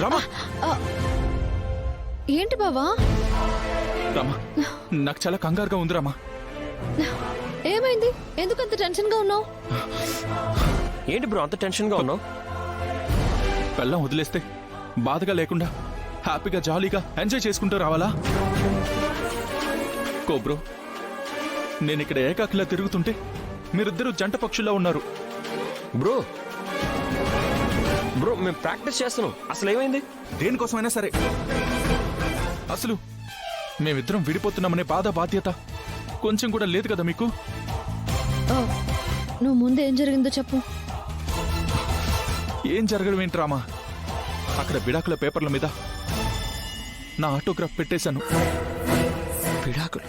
రామా ఏంటి బావా? రామా నాకు చాలా కంగారుగా ఉంది రామా. ఏమైంది? ఎందుకంత టెన్షన్ గా ఉన్నావు? ఏంటి బ్రో అంత టెన్షన్ గా ఉన్నావు? పెళ్ళం వదిలేస్తే బాధగా లేకుండా హ్యాపీగా జాలీగా ఎంజాయ్ చేసుకుంటూ రావాలా? కో బ్రో, నేను ఇక్కడ ఏకాకిలా తిరుగుతుంటే మీరిద్దరూ జంట పక్షుల్లో ఉన్నారు. బ్రో బ్రో మేము ప్రాక్టీస్ చేస్తున్నాం. అసలు ఏమైంది? దేనికోసమైనా సరే, అసలు మేమిద్దరం విడిపోతున్నామనే బాధ బాధ్యత కొంచెం కూడా లేదు కదా మీకు? నువ్వు ముందు ఏం జరిగిందో చెప్పు. ఏం జరగడం ఏంటి రామా, అక్కడ విడాకుల పేపర్ల మీద నా ఆటోగ్రాఫ్ పెట్టేశాను. విడాకులు?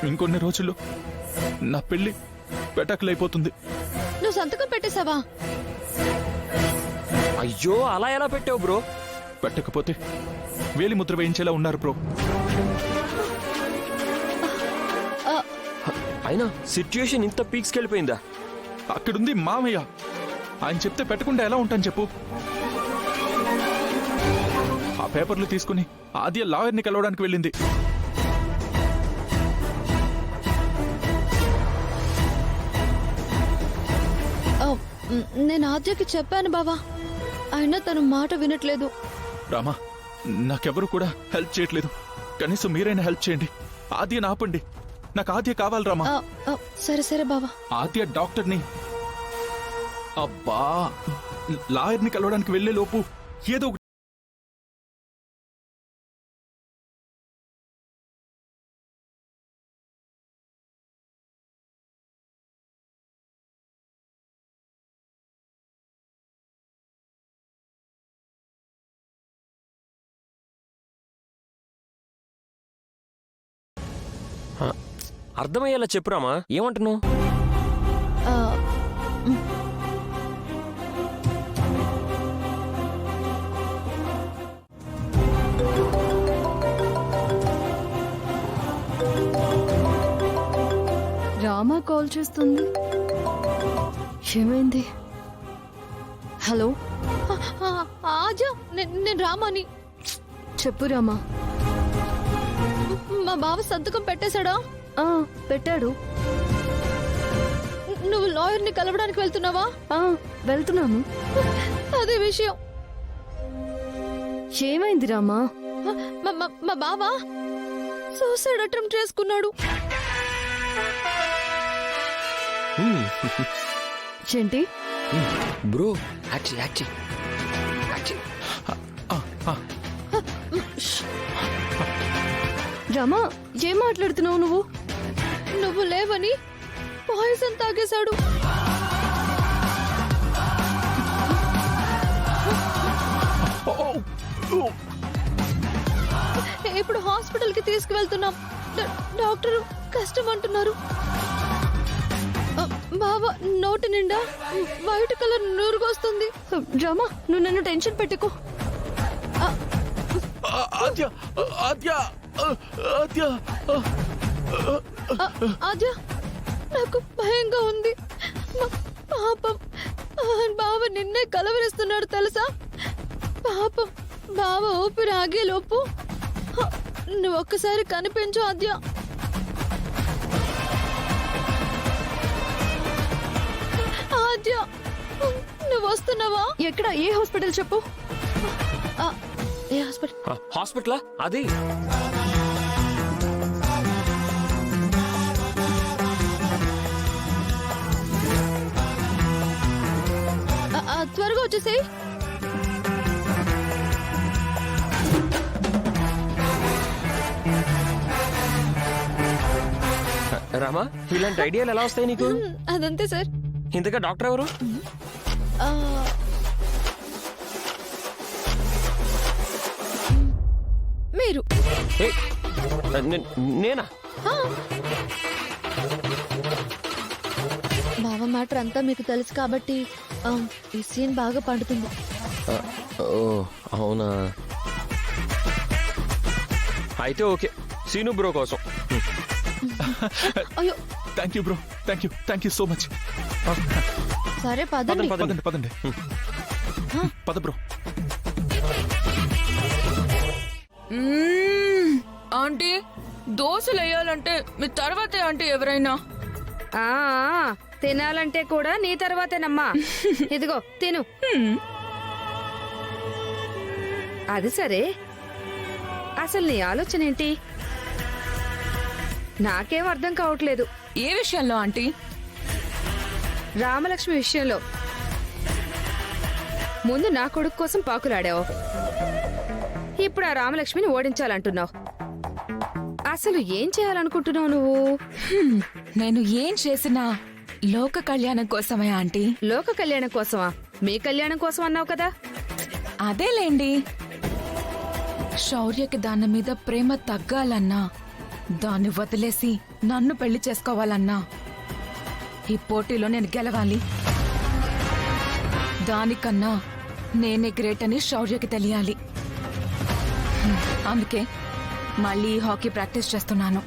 ఇంకొన్ని రోజుల్లో నా పెళ్లి పెటాకులైపోతుంది. నువ్వు సంతకం పెట్టేశావా? అయ్యో అలా ఎలా పెట్టావు బ్రో? పెట్టకపోతే వేలి ముద్ర వేయించేలా ఉన్నారు బ్రో. అయినా సిచ్యుయేషన్ ఇంత పీక్స్కి వెళ్ళిపోయిందా? అక్కడుంది మామయ్య, ఆయన చెప్తే పెట్టకుండా ఎలా ఉంటాను చెప్పు? ఆ పేపర్లు తీసుకుని ఆద్య లాయర్ని కలవడానికి వెళ్ళింది. నేను ఆద్యకి చెప్పాను బావా, అయినా తను మాట వినట్లేదు. రామా నాకెవరు కూడా హెల్ప్ చేయట్లేదు, కనీసం మీరైనా హెల్ప్ చేయండి. ఆద్యని ఆపండి, నాకు ఆద్య కావాలి రామా. సరే సరే బావా. ఆద్య డాక్టర్ని, అబ్బా లాయర్ని కలవడానికి వెళ్లే లోపు ఏదో ఒకటి. అర్థమయ్యేలా చెప్పురామా, ఏమంటున్నావు? రామా కాల్ చేస్తుంది, ఏమైంది? హలో ఆజా, నేను రామాని. చెప్పు రామా. మా బావ సంతకం పెట్టేశాడా? పెట్టాడు. నువ్వు లాయర్ని కలవడానికి వెళ్తున్నావా? వెళ్తున్నాను. అదే విషయం. ఏమైంది రామా? మా బావ సూసైడ్ అటెంప్ట్ చేసుకున్నాడు. ఏంటి బ్రో? రామా ఏం మాట్లాడుతున్నావు నువ్వు? నువ్వు లేవని పాయిజన్ తాగేశాడు. ఇప్పుడు హాస్పిటల్ కి తీసుకువెళ్తున్నాం. డాక్టర్ కష్టం అంటున్నారు. బావా నోటి నిండా వైట్ కలర్ నూరుగొస్తుంది. రామా నువ్వు నన్ను టెన్షన్ పెట్టుకో. ఆద్య ఆద్య ఆద్య ఆద్య, నాకు భయంగా ఉంది. పాపం బావ నిన్నే కలవరిస్తున్నాడు తెలుసా? పాపం బావ ఊపిరి ఆగేలోపు నువ్వు ఒక్కసారి కనిపించు ఆద్య. ఆద్య నువ్వు వస్తున్నావా? ఎక్కడ? ఏ హాస్పిటల్ చెప్పు. ఏ హాస్పిటల్? హాస్పిటలా? అది త్వరగా వచ్చేసేయ్. రామా ఇలాంటి ఐడియాలు ఎలా వస్తాయి నీకు? అదంతే సార్. ఇంతగా డాక్టర్ ఎవరు? మీరు. నేనా? బావ మ్యాటర్ అంతా మీకు తెలుసు కాబట్టి ఈ సీన్ బాగా పండుతుంది. ఓ అవునా, అయితే ఓకే సీను బ్రో కోసం. అయ్యో thank you bro, thank you so much. సరే పదండి. పదండి పద బ్రో. ఆంటీ దోశలు వేయాలంటే మీ తర్వాతే ఆంటీ ఎవరైనా. ఆ తినాలంటే కూడా నీ తర్వాతేనమ్మా. ఇదిగో తిను. అది సరే, అసలు నీ ఆలోచన ఏంటి? నాకేం అర్థం కావట్లేదు. ఏ విషయంలో ఆంటీ? రామలక్ష్మి విషయంలో. ముందు నా కొడుకు కోసం పాకులాడావు, ఇప్పుడు ఆ రామలక్ష్మిని ఓడించాలంటున్నావు. అసలు ఏం చేయాలనుకుంటున్నావు నువ్వు? నేను ఏం చేసినా లోక కళ్యాణం కోసమే ఆంటీ. లోక కళ్యాణం కోసమా? మీ కళ్యాణం కోసం అన్నావు కదా. అదేలేండి, శౌర్యకి దాని మీద ప్రేమ తగ్గాలన్నా, దాన్ని వదిలేసి నన్ను పెళ్లి చేసుకోవాలన్నా ఈ పోటీలో నేను గెలవాలి. దానికన్నా నేనే గ్రేట్ అని శౌర్యకి తెలియాలి. అందుకే మళ్ళీ హాకీ ప్రాక్టీస్ చేస్తున్నాను.